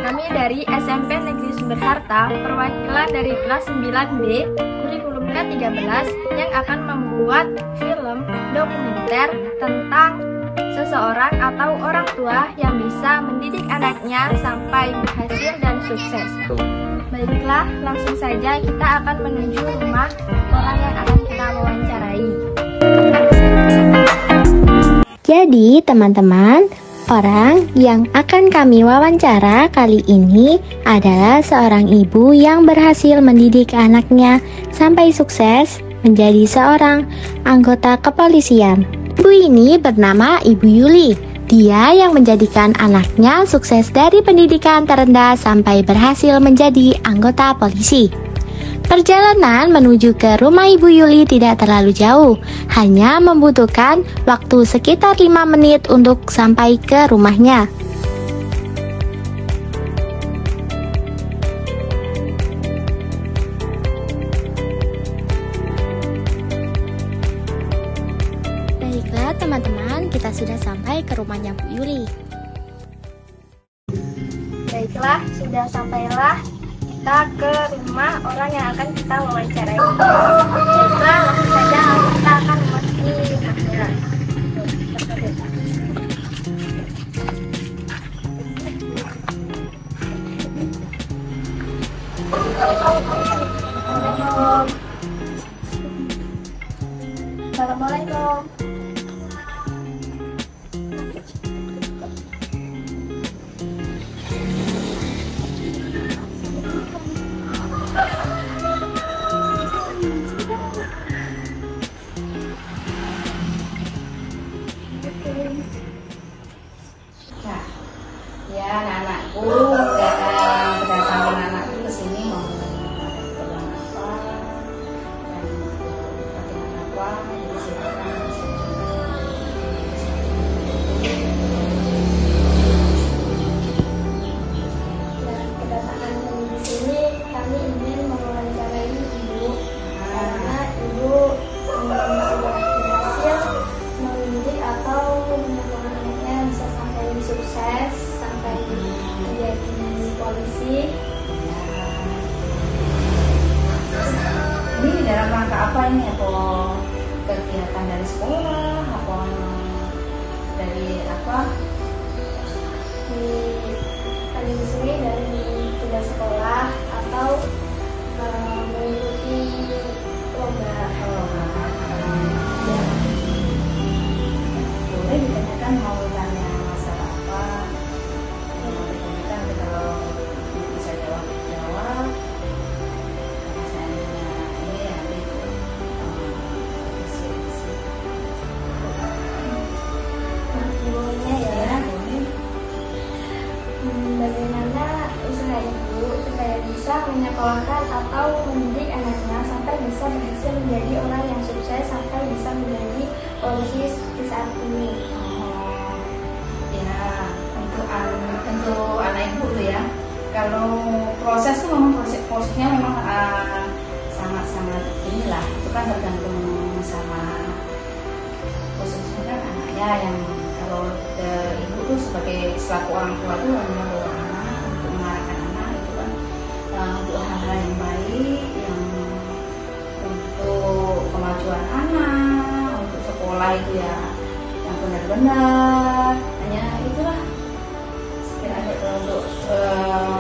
Kami dari SMP Negeri Sumber Harta, perwakilan dari kelas 9B, kurikulum K13 yang akan membuat film dokumenter tentang seseorang atau orang tua yang bisa mendidik anaknya sampai berhasil dan sukses. Baiklah, langsung saja kita akan menuju rumah orang yang akan kita wawancarai. Jadi teman-teman, orang yang akan kami wawancara kali ini adalah seorang ibu yang berhasil mendidik anaknya sampai sukses menjadi seorang anggota kepolisian. Ibu ini bernama Ibu Yuli. Dia yang menjadikan anaknya sukses dari pendidikan terendah sampai berhasil menjadi anggota polisi. Perjalanan menuju ke rumah Ibu Yuli tidak terlalu jauh, hanya membutuhkan waktu sekitar 5 menit untuk sampai ke rumahnya. Baiklah teman-teman, kita sudah sampai ke rumahnya Bu Yuli. Baiklah, sudah sampailah kita ke rumah orang yang akan kita wawancarai. Baiklah, langsung saja kita akan memasuki kamera. Assalamualaikum. Ya, anak-anakku, kedatangan anakku ke sini mau ada keperluan apa dan kepentingan apa, jadi silakan. Dan kedatangan di sini kami ingin mewawancarai Ibu karena Ibu sudah berhasil mendidik atau menyokong anaknya bisa sampai sukses, sampai menjadi polisi. Ini dalam rangka apa ini? Apa kegiatan dari sekolah? Apa dari apa? Kami di sini dari tugas sekolah atau mengikuti lomba. Ya. Boleh ditanyakan mau tanya masalah apa? Mau ditanyakan kalau bisa jawab. Bagaimana usaha Ibu supaya bisa menyekolahkan atau mendidik anaknya sampai bisa berhasil menjadi orang yang sukses, sampai bisa menjadi polisi seperti saat ini? Ya, untuk anak ibu tuh ya. Kalau proses tuh memang prosesnya memang sangat-sangat inilah. Itu kan tergantung sama khususnya kan anaknya yang kalau ibu tuh sebagai selaku orang tua tuh membawa anak untuk mengarahkan anak itu kan untuk hal-hal yang baik, yang untuk kemajuan anak, untuk sekolah itu ya yang benar-benar. Hanya itulah sekiranya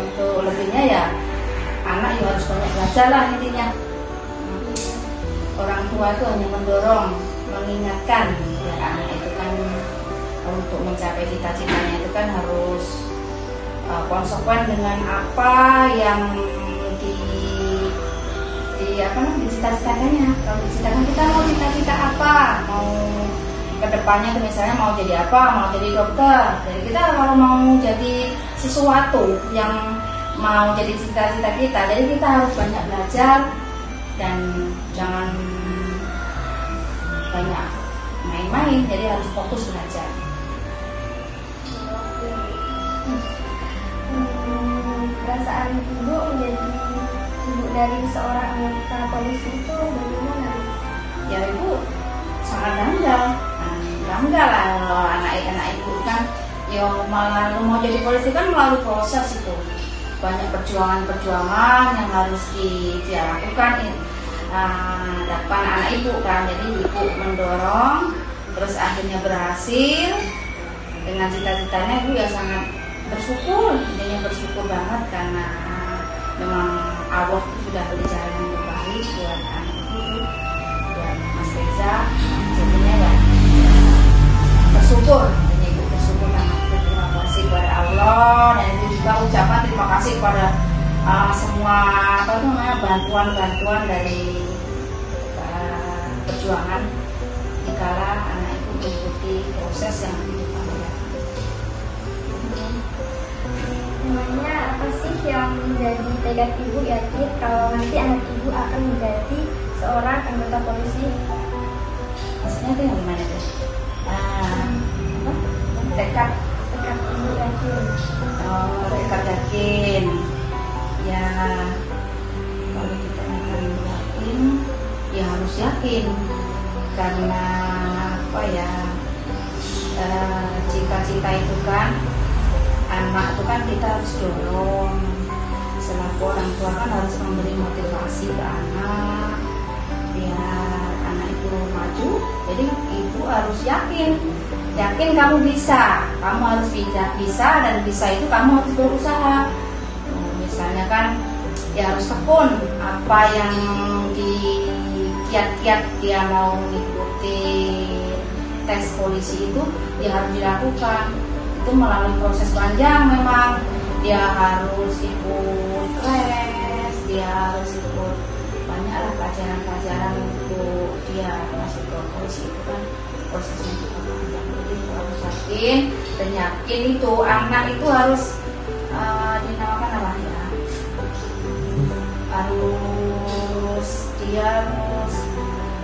untuk lebihnya ya anak ya harus banyak belajar lah intinya. Orang tua itu hanya mendorong, mengingatkan ya anak itu kan untuk mencapai cita-citanya itu kan harus konsekuen dengan apa yang dicita-citakannya. Kalau dicitakan kita mau cita-cita apa, mau kedepannya tuh misalnya mau jadi apa, mau jadi dokter. Jadi kita kalau mau jadi sesuatu yang mau jadi cita-cita kita, jadi kita harus banyak belajar dan jangan banyak main-main. Jadi harus fokus belajar. Perasaan Ibu menjadi ibu dari seorang anggota polisi itu bagaimana? Ya Ibu sangat bangga lah kalau anak ibu kan ya malah mau jadi polisi kan melalui proses itu. banyak perjuangan-perjuangan yang harus dia lakukan depan anak ibu kan. Jadi ibu mendorong, terus akhirnya berhasil dengan cita-citanya. Ibu ya sangat bersyukur, intinya bersyukur banget karena memang Allah itu sudah beri jalan yang terbaik buat anak ibu, buat Mas Reza. Jadinya ya bersyukur, intinya ibu bersyukur banget, berterima kasih kepada Allah, dan itu juga ucapan terima kasih kepada semua bantuan-bantuan dari perjuangan dikala anak ibu mengikuti proses yang dilakukan. Namanya apa sih yang menjadi tekad ibu yakin kalau nanti anak ibu akan menjadi seorang anggota polisi? Maksudnya itu yang gimana tuh? Tekad ibu yakin. Tekad yakin. Ya, kalau kita yakin, ya harus yakin karena apa ya? Cita-cita itu kan, anak itu kan kita harus dorong. Selaku orang tua kan harus memberi motivasi ke anak biar anak itu maju. Jadi ibu harus yakin kamu bisa, kamu harus bisa, dan bisa itu kamu harus berusaha. Misalnya kan ya harus tekun apa yang di kiat-kiat dia mau mengikuti tes polisi itu, dia harus dilakukan. Itu melalui proses panjang, memang dia harus ikut les, dia harus ikut banyaklah pelajaran-pelajaran untuk dia masuk ke polisi. Itu kan prosesnya cukup panjang. Jadi harus yakin, dan yakin itu anak itu harus dinamakan apa ya, dia harus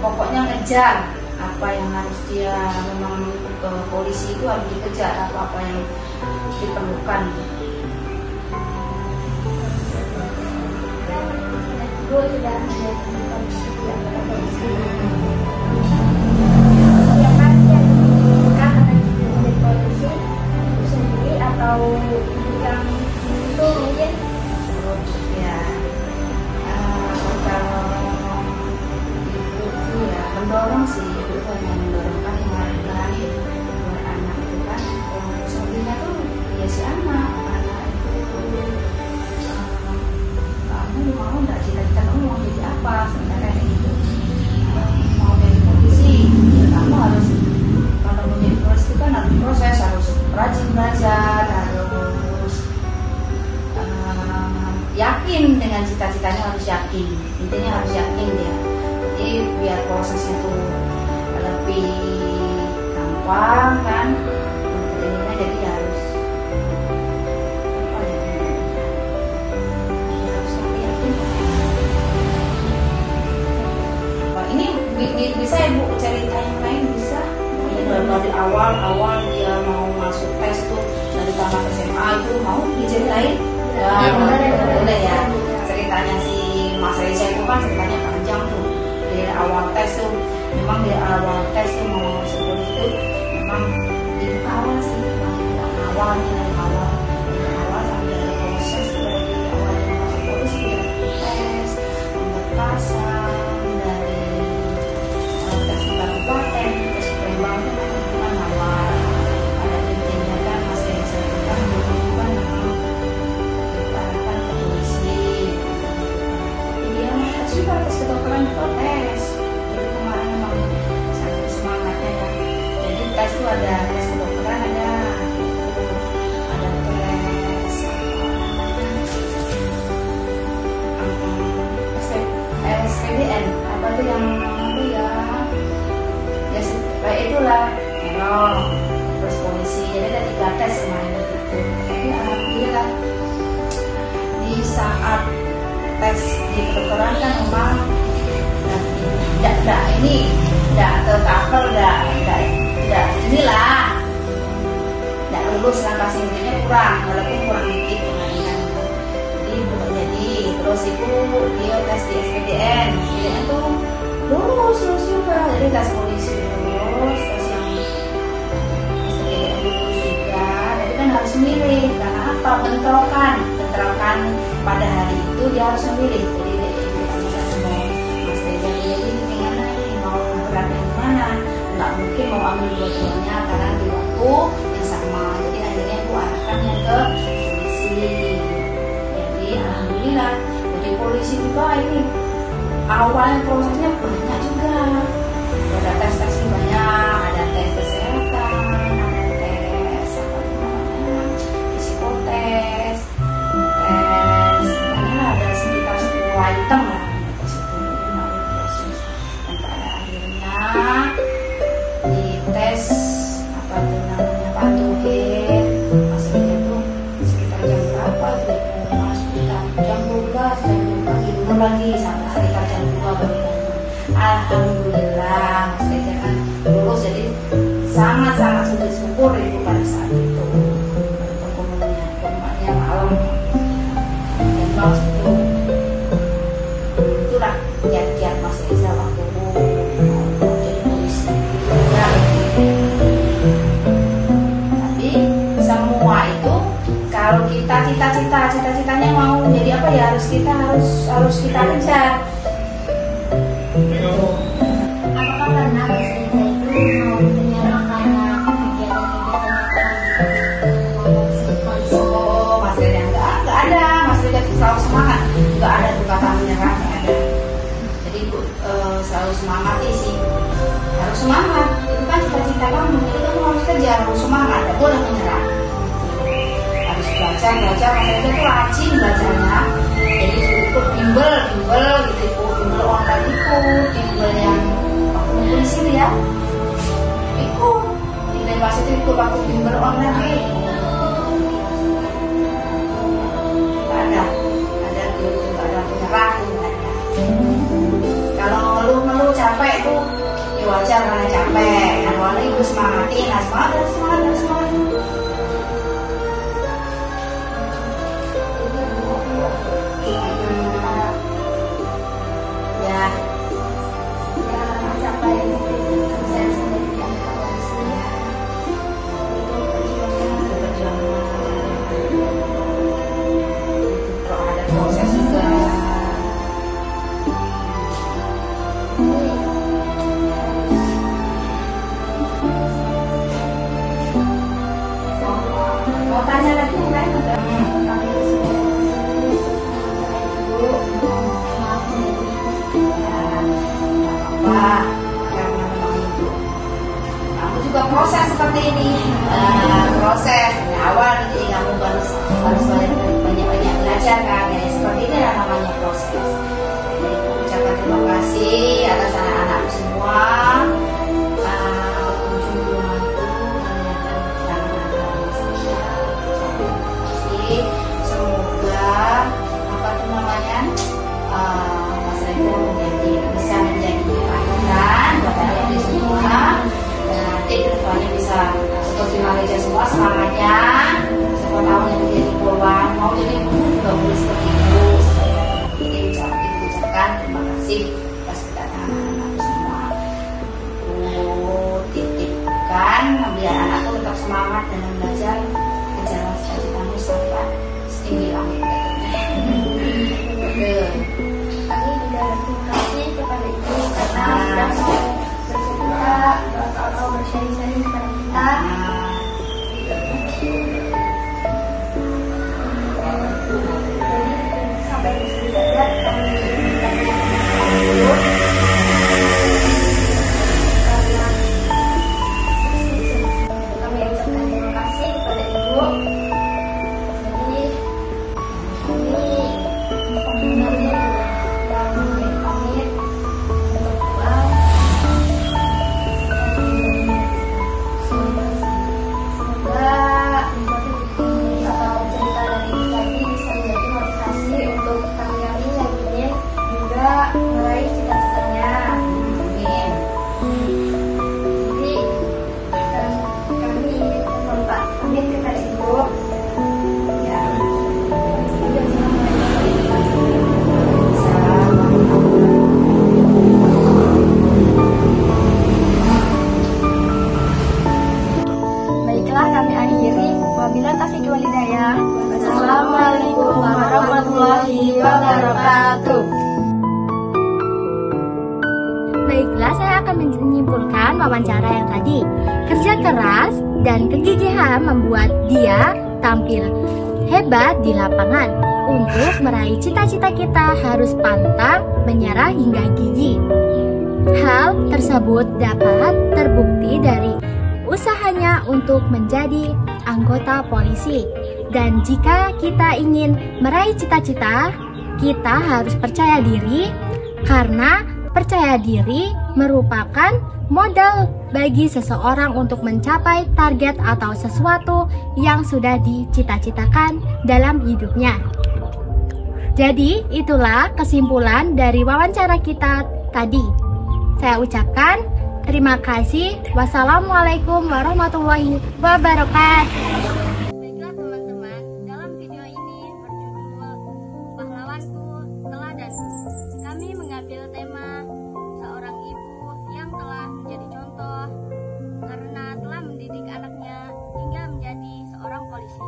pokoknya ngejar apa yang harus dia memang ke polisi itu harus dikejar, apa yang diperlukan. Ibu sudah menjadi polisi, polisi. Siapa yang menginginkan anak ibu menjadi polisi? Ibu sendiri atau ibu yang itu mungkin? Ya, kalau ibu ya mendorong sih, ibu hanya mendorongkan mengarahkan buat anak itu kan. Sebenarnya tuh ya si anak itu kamu mau nggak, cita-cita kamu mau jadi apa sebenarnya gitu. Mau jadi polisi, ya kamu harus, kalau mau jadi polisi itu kan harus proses, harus rajin belajar, harus yakin dengan cita-citanya, harus yakin, intinya harus yakin ya. Jadi biar prosesnya itu lebih gampang kan, intinya jadi harus apa ya, harus yakin. Ini bisa ibu cerita yang lain bisa? Dari awal dia mau masuk tes tuh dari tamat SMA itu mau diceritain? Boleh ya. Ceritanya si Mas Reza itu kan ceritanya panjang tuh. Dari awal tes tuh, memang dari awal tes tuh mau masuk polisi itu memang di awal sih, dari awal sampai dari proses tuh, dari awal dia masuk polisi, dari tes, pemberkasan, dari tes kabupaten, tes Palembang itu kan awal. Ada intinya kan Mas Reza itu kan bukan juga tes kedokteran itu tes. Jadi kemarin memang sangat semangatnya ya. Jadi tes itu ada tes kedokteran, ada tes SPDN apa tuh yang itu ya kayak itulah terus polisi. Jadi ada 3 tes kemarin itu. Tapi alhamdulillah di saat tes di kedokteran kan memang tidak tercover, tidak inilah, tidak lulus lah, pasti intinya kurang, walaupun kurang dikit kemungkinan. Jadi terus itu dia tes di SPDN itu lulus juga. Jadi tes polisi lulus, tes yang SPDN lulus juga. Jadi kan harus milih karena apa? bentrokan pada hari itu dia harus memilih. Jadi kita bisa semua Mas Reza ini gimana nih, mau berada di mana, nggak mungkin mau ambil dua-duanya karena di waktu yang sama. Jadi akhirnya aku arahkan yang ke polisi. Jadi alhamdulillah dari polisi juga ini awalnya prosesnya banyak juga, ada tes banyak, ada tes kesehatan, ada tes apa namanya, psikotes, ada sekitar 10 item lah tes itu. Dan pada akhirnya di tes apa itu namanya patogen masih itu sekitar jam berapa itu sekitar jam 12 dan jam lagi sampai sekitar jam 2 baru. Alhamdulillah Mas Reza kan lulus, jadi sangat-sangat sujud syukur itu pada saat itu. Pengumumannya malam dan malam itu itulah kiat-kiat Mas Reza waktu mau jadi polisi ya. Tapi semua itu kalau kita cita-citanya mau menjadi apa ya harus kita kejar. Apakah karena Mas Reza itu mau menyerah karena kegiatan-kegiatan Oh, Mas Reza nggak ada. Mas Reza selalu semangat, nggak ada tuh kata menyerah, nggak ada. Jadi selalu semangat sih, harus semangat. Itu kan cita-cita kamu, jadi kamu harus kejar, harus semangat, nggak boleh menyerah. Harus belajar. Mas Reza tuh rajin belajarnya. Jadi ikut bimbel gitu, bimbel online ikut, bimbel yang waktu di sini ya, ikut di Denpasar itu ikut waktu bimbel online gitu. Nggak ada gitu, nggak ada penyerah gitu, nggak ada. Kalau ngeluh capek itu ya wajar karena capek. Nah kalau ibu semangatin, nah semangat. Mau tanya lagi kan? Aku juga proses seperti ini, proses dari awal jadi kamu harus banyak belajar kan, ya seperti ini lah namanya proses. Jadi aku ucapkan terima kasih atas anak-anakku semua. Semoga apa itu namanya Mas Reza bisa menjadi panutan buat adik-adik semua, dan nanti kedepannya bisa seperti Mas Reza semua semangatnya. Siapa tahu yang menjadi korban mau jadi guru juga boleh seperti itu. Jadi ucapkan terima kasih atas anak-anakku semua. Titipkan biar anakku tetap semangat dalam belajar, kejar cita-citamu sampai setinggi langit. Kami juga terima kasih kepada Ibu karena sudah bercerita atau bersharing-sharing kepada kita. wawancara yang tadi. Kerja keras dan kegigihan membuat dia tampil hebat di lapangan. Untuk meraih cita-cita kita harus pantang menyerah hingga gigih. Hal tersebut dapat terbukti dari usahanya untuk menjadi anggota polisi. Dan jika kita ingin meraih cita-cita, kita harus percaya diri, karena percaya diri merupakan modal bagi seseorang untuk mencapai target atau sesuatu yang sudah dicita-citakan dalam hidupnya. Jadi, itulah kesimpulan dari wawancara kita tadi. Saya ucapkan terima kasih. Wassalamualaikum warahmatullahi wabarakatuh. Baiklah teman-teman, dalam video ini berjudul Pahlawanku Teladan. Kami mengambil tema seorang ibu yang telah menjadi contoh karena telah mendidik anaknya hingga menjadi seorang polisi.